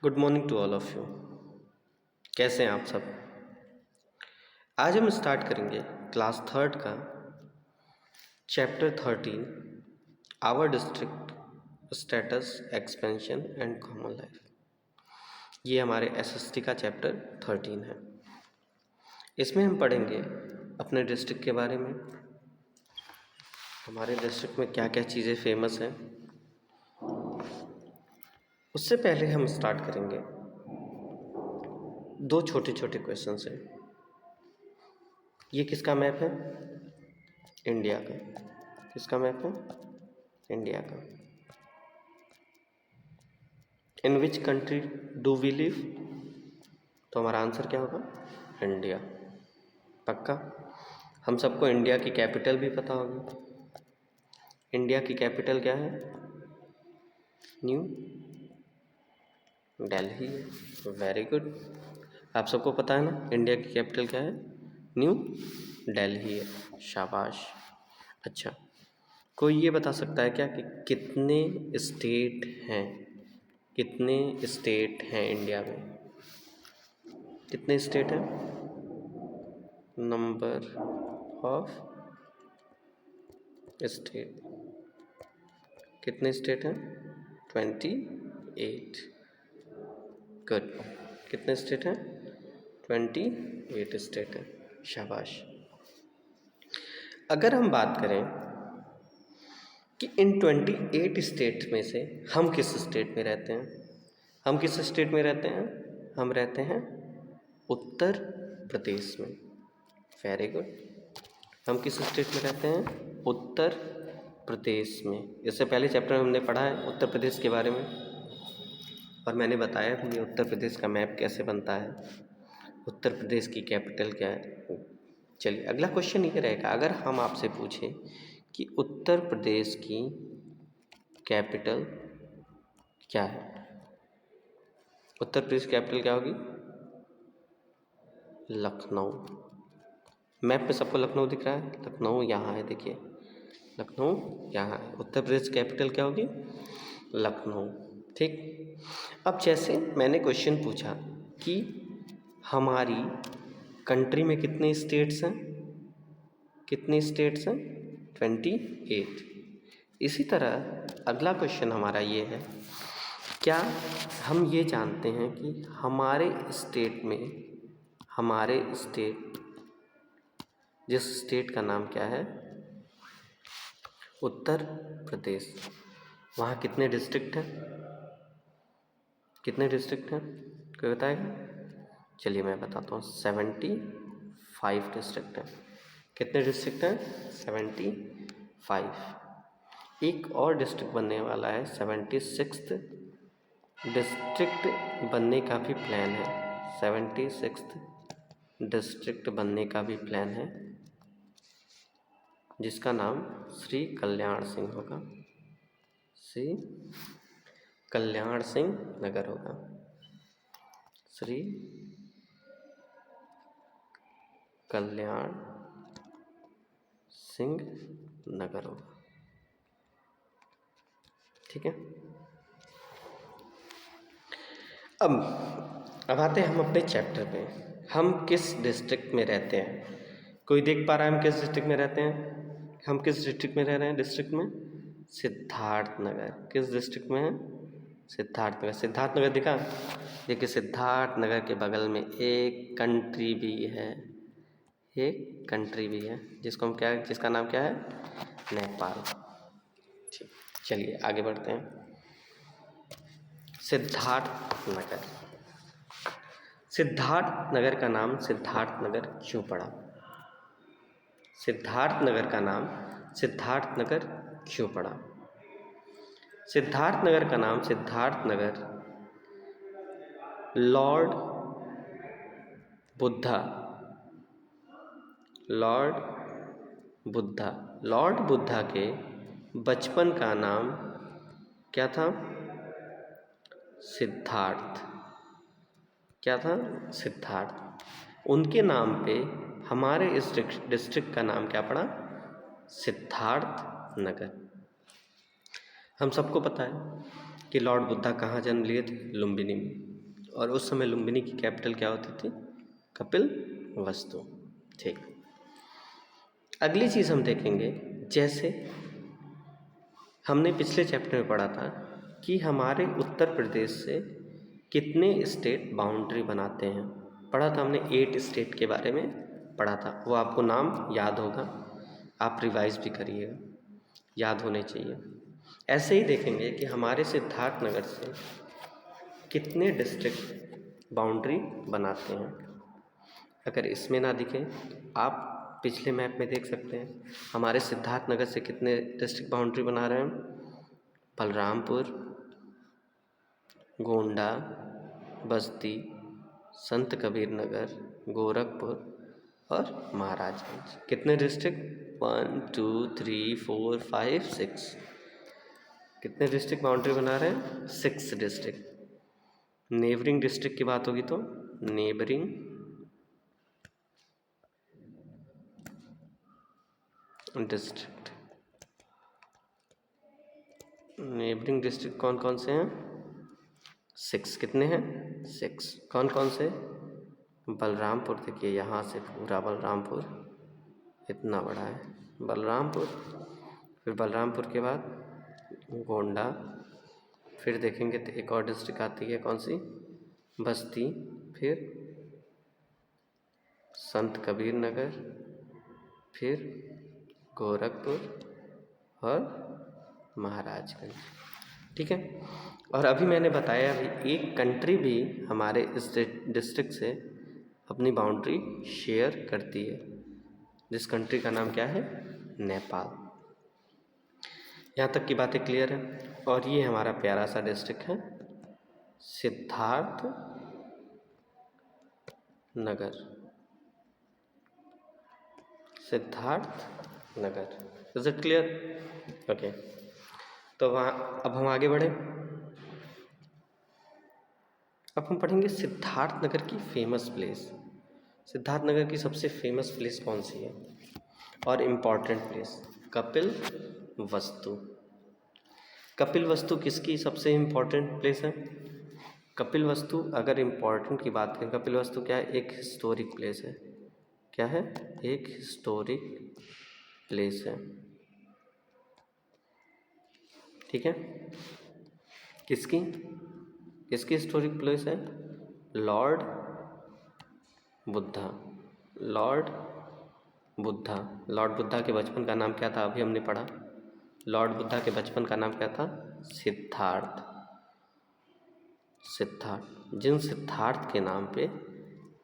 Good morning to all of you. कैसे हैं आप सब? आज हम स्टार्ट करेंगे क्लास थर्ड का chapter 13 our district status expansion and common life. ये हमारे एसएसटी का चैप्टर 13 है। इसमें हम पढ़ेंगे अपने डिस्ट्रिक्ट के बारे में, हमारे डिस्ट्रिक्ट में क्या क्या चीज़ें फेमस हैं। उससे पहले हम स्टार्ट करेंगे दो छोटे छोटे क्वेश्चन से। ये किसका मैप है? इंडिया का। किसका मैप है? इंडिया का। In which country do we live? तो हमारा आंसर क्या होगा? इंडिया। पक्का? हम सबको इंडिया की कैपिटल भी पता होगी। इंडिया की कैपिटल क्या है? न्यू दिल्ली। Very good. आप सबको पता है ना इंडिया की कैपिटल क्या है? न्यू दिल्ली है। शाबाश। अच्छा, कोई ये बता सकता है क्या कि कितने स्टेट हैं? कितने स्टेट हैं इंडिया में? कितने स्टेट हैं? Number of state. कितने स्टेट हैं? 28। गुड। कितने स्टेट हैं? 28 स्टेट हैं। शाबाश। अगर हम बात करें कि इन 28 स्टेट में से हम किस स्टेट में रहते हैं? हम किस स्टेट में रहते हैं? हम रहते हैं उत्तर प्रदेश में। Very good. हम किस स्टेट में रहते हैं? उत्तर प्रदेश में। इससे पहले चैप्टर में हमने पढ़ा है उत्तर प्रदेश के बारे में, और मैंने बताया भी उत्तर प्रदेश का मैप कैसे बनता है, उत्तर प्रदेश की कैपिटल क्या है। चलिए अगला क्वेश्चन ये रहेगा, अगर हम आपसे पूछें कि उत्तर प्रदेश की कैपिटल क्या है? उत्तर प्रदेश की कैपिटल क्या होगी? लखनऊ। मैप में सबको लखनऊ दिख रहा है? लखनऊ यहाँ है, देखिए लखनऊ यहाँ है। उत्तर प्रदेश कैपिटल क्या होगी? लखनऊ। ठीक। अब जैसे मैंने क्वेश्चन पूछा कि हमारी कंट्री में कितने स्टेट्स हैं? कितने स्टेट्स हैं? 28। इसी तरह अगला क्वेश्चन हमारा ये है, क्या हम ये जानते हैं कि हमारे स्टेट में, हमारे स्टेट, जिस स्टेट का नाम क्या है? उत्तर प्रदेश, वहाँ कितने डिस्ट्रिक्ट हैं? कितने डिस्ट्रिक्ट हैं? कोई बताएगा? चलिए मैं बताता हूँ। 75 डिस्ट्रिक्ट हैं। कितने डिस्ट्रिक्ट हैं? 75। एक और डिस्ट्रिक्ट बनने वाला है, 76th डिस्ट्रिक्ट बनने का भी प्लान है। 76th डिस्ट्रिक्ट बनने का भी प्लान है, जिसका नाम श्री कल्याण सिंह होगा। श्री कल्याण सिंह नगर होगा। श्री कल्याण सिंह नगर होगा। ठीक है। अब आते हैं हम अपने चैप्टर पे। हम किस डिस्ट्रिक्ट में रहते हैं? कोई देख पा रहा है हम किस डिस्ट्रिक्ट में रहते हैं? हम किस डिस्ट्रिक्ट में रह रहे हैं? डिस्ट्रिक्ट में सिद्धार्थ नगर। किस डिस्ट्रिक्ट में है? सिद्धार्थ नगर। सिद्धार्थ नगर दिखा? देखिए सिद्धार्थ नगर के बगल में एक कंट्री भी है, एक कंट्री भी है, जिसको हम क्या, जिसका नाम क्या है? नेपाल। ठीक, चलिए आगे बढ़ते हैं। सिद्धार्थ नगर। सिद्धार्थ नगर का नाम सिद्धार्थ नगर क्यों पड़ा? सिद्धार्थ नगर का नाम सिद्धार्थ नगर क्यों पड़ा? सिद्धार्थ नगर का नाम Siddharth Nagar lord Buddha, lord Buddha, lord Buddha के बचपन का नाम क्या था? सिद्धार्थ। क्या था? सिद्धार्थ। उनके नाम पे हमारे इस डिस्ट्रिक्ट का नाम क्या पड़ा? सिद्धार्थ नगर। हम सबको पता है कि लॉर्ड बुद्धा कहाँ जन्म लिए थे? लुम्बिनी में। और उस समय लुम्बिनी की कैपिटल क्या होती थी? कपिल वस्तु। ठीक, अगली चीज़ हम देखेंगे, जैसे हमने पिछले चैप्टर में पढ़ा था कि हमारे उत्तर प्रदेश से कितने स्टेट बाउंड्री बनाते हैं। पढ़ा था हमने 8 स्टेट के बारे में पढ़ा था, वो आपको नाम याद होगा, आप रिवाइज भी करिएगा, याद होने चाहिए। ऐसे ही देखेंगे कि हमारे सिद्धार्थनगर से कितने डिस्ट्रिक्ट बाउंड्री बनाते हैं। अगर इसमें ना दिखे, आप पिछले मैप में देख सकते हैं हमारे सिद्धार्थनगर से कितने डिस्ट्रिक्ट बाउंड्री बना रहे हैं। बलरामपुर, गोंडा, बस्ती, संत कबीर नगर, गोरखपुर और महाराजगंज। कितने डिस्ट्रिक्ट? 1 2 3 4 5 6। कितने डिस्ट्रिक्ट बाउंड्री बना रहे हैं? 6 डिस्ट्रिक्ट। नेबरिंग डिस्ट्रिक्ट की बात होगी तो नेबरिंग डिस्ट्रिक्ट, नेबरिंग डिस्ट्रिक्ट कौन कौन से हैं? 6। कितने हैं? 6। कौन कौन से? बलरामपुर, देखिए यहाँ से पूरा बलरामपुर इतना बड़ा है, बलरामपुर। फिर बलरामपुर के बाद गोंडा, फिर देखेंगे तो एक और डिस्ट्रिक्ट आती है, कौन सी? बस्ती, फिर संत कबीर नगर, फिर गोरखपुर और महाराजगंज। ठीक है, और अभी मैंने बताया भी एक कंट्री भी हमारे इस डिस्ट्रिक्ट से अपनी बाउंड्री शेयर करती है, जिस कंट्री का नाम क्या है? नेपाल। यहाँ तक की बातें क्लियर है। और ये हमारा प्यारा सा डिस्ट्रिक्ट है Siddharth Nagar, Siddharth Nagar. Is it clear? Okay, तो वहाँ अब हम आगे बढ़े। अब हम पढ़ेंगे सिद्धार्थ नगर की फेमस प्लेस। सिद्धार्थ नगर की सबसे फेमस प्लेस कौन सी है और इम्पॉर्टेंट प्लेस? कपिल वस्तु। कपिल वस्तु किसकी सबसे इम्पॉर्टेंट प्लेस है? कपिल वस्तु अगर इम्पॉर्टेंट की बात करें, कपिल वस्तु क्या है? एक हिस्टोरिक प्लेस है। क्या है? एक हिस्टोरिक प्लेस है। ठीक है, किसकी हिस्टोरिक प्लेस है? लॉर्ड बुद्धा। लॉर्ड बुद्धा के बचपन का नाम क्या था? अभी हमने पढ़ा, लॉर्ड बुद्धा के बचपन का नाम क्या था? सिद्धार्थ। जिन सिद्धार्थ के नाम पे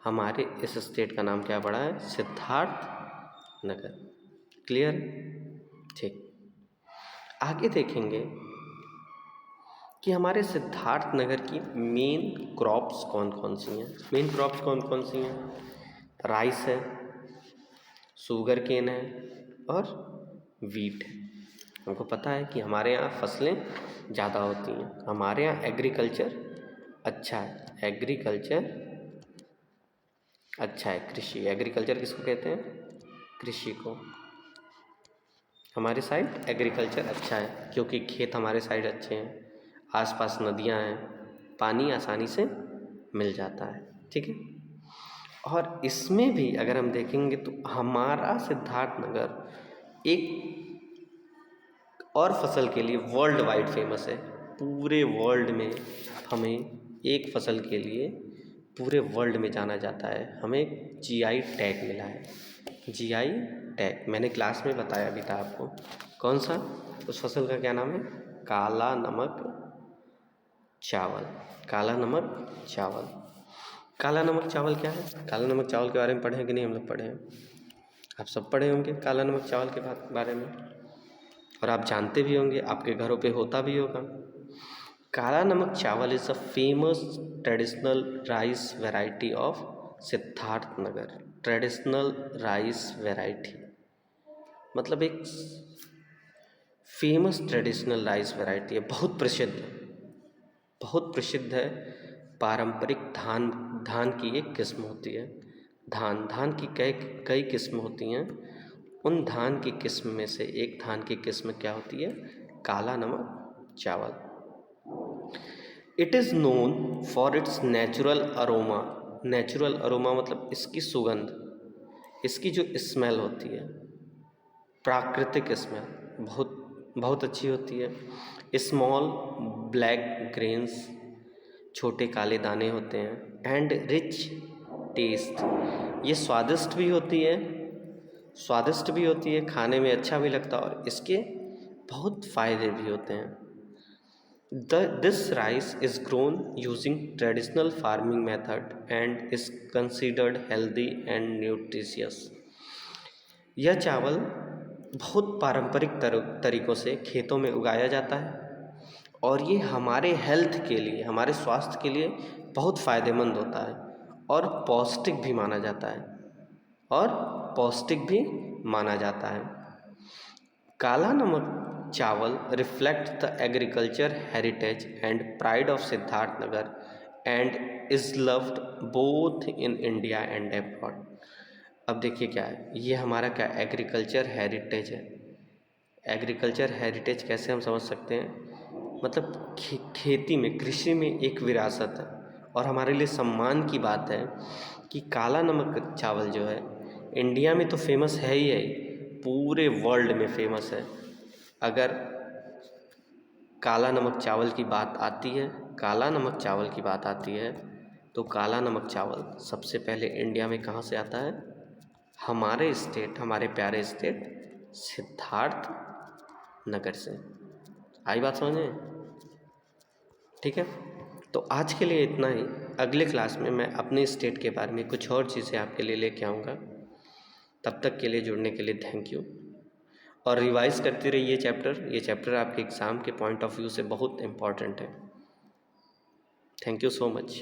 हमारे इस स्टेट का नाम क्या पड़ा है? सिद्धार्थ नगर। क्लियर? ठीक, आगे देखेंगे कि हमारे सिद्धार्थ नगर की मेन क्रॉप्स कौन कौन सी हैं। मेन क्रॉप्स कौन कौन सी हैं? राइस है, शुगर केन है और वीट है। हमको पता है कि हमारे यहाँ फसलें ज़्यादा होती हैं, हमारे यहाँ एग्रीकल्चर अच्छा है। कृषि, एग्रीकल्चर किसको कहते हैं? कृषि को। हमारे साइड एग्रीकल्चर अच्छा है क्योंकि खेत हमारे साइड अच्छे हैं, आसपास नदियाँ हैं, पानी आसानी से मिल जाता है। ठीक है, और इसमें भी अगर हम देखेंगे तो हमारा सिद्धार्थ नगर एक और फसल के लिए वर्ल्ड वाइड फेमस है। पूरे वर्ल्ड में हमें एक फसल के लिए पूरे वर्ल्ड में जाना जाता है। हमें जीआई टैग मिला है। जीआई टैग मैंने क्लास में बताया भी था आपको। कौन सा? उस फसल का क्या नाम है? काला नमक चावल। काला नमक चावल। काला नमक चावल क्या है? काला नमक चावल के बारे में पढ़े हैं कि नहीं? हम लोग पढ़े हैं, आप सब पढ़े होंगे काला नमक चावल के बारे में, और आप जानते भी होंगे, आपके घरों पे होता भी होगा। काला नमक चावल is a famous traditional rice variety of Siddharth Nagar. Traditional rice variety मतलब एक फेमस ट्रेडिशनल राइस वैरायटी है, बहुत प्रसिद्ध है। पारंपरिक धान की एक किस्म होती है। धान की कई किस्म होती हैं। उन धान की किस्म में से एक धान की किस्म क्या होती है? काला नमक चावल। It is known for its natural aroma. Natural aroma मतलब इसकी सुगंध, इसकी जो स्मेल होती है, प्राकृतिक स्मेल बहुत बहुत अच्छी होती है। स्मॉल ब्लैक ग्रेन्स, छोटे काले दाने होते हैं। एंड रिच टेस्ट, ये स्वादिष्ट भी होती है, स्वादिष्ट भी होती है, खाने में अच्छा भी लगता है और इसके बहुत फ़ायदे भी होते हैं। This rice is grown using traditional farming method and is considered healthy and nutritious. यह चावल बहुत पारंपरिक तरीक़ों से खेतों में उगाया जाता है और ये हमारे हेल्थ के लिए, हमारे स्वास्थ्य के लिए बहुत फ़ायदेमंद होता है और पौष्टिक भी माना जाता है, और पौष्टिक भी माना जाता है। काला नमक चावल reflect the agriculture heritage and pride of Siddharthnagar and is loved both in India and abroad. अब देखिए क्या है, ये हमारा क्या एग्रीकल्चर हेरिटेज है। एग्रीकल्चर हेरिटेज कैसे हम समझ सकते हैं, मतलब खेती में, कृषि में एक विरासत है और हमारे लिए सम्मान की बात है कि काला नमक चावल जो है इंडिया में तो फेमस है ही है, पूरे वर्ल्ड में फेमस है। अगर काला नमक चावल की बात आती है, काला नमक चावल की बात आती है तो काला नमक चावल सबसे पहले इंडिया में कहाँ से आता है, हमारे स्टेट, हमारे प्यारे स्टेट सिद्धार्थ नगर से। आई बात समझ में? ठीक है, तो आज के लिए इतना ही। अगले क्लास में मैं अपने स्टेट के बारे में कुछ और चीज़ें आपके लिए लेके आऊँगा। तब तक के लिए जुड़ने के लिए थैंक यू, और रिवाइज़ करते रहिए ये चैप्टर आपके एग्ज़ाम के पॉइंट ऑफ व्यू से बहुत इम्पॉर्टेंट है। Thank you so much.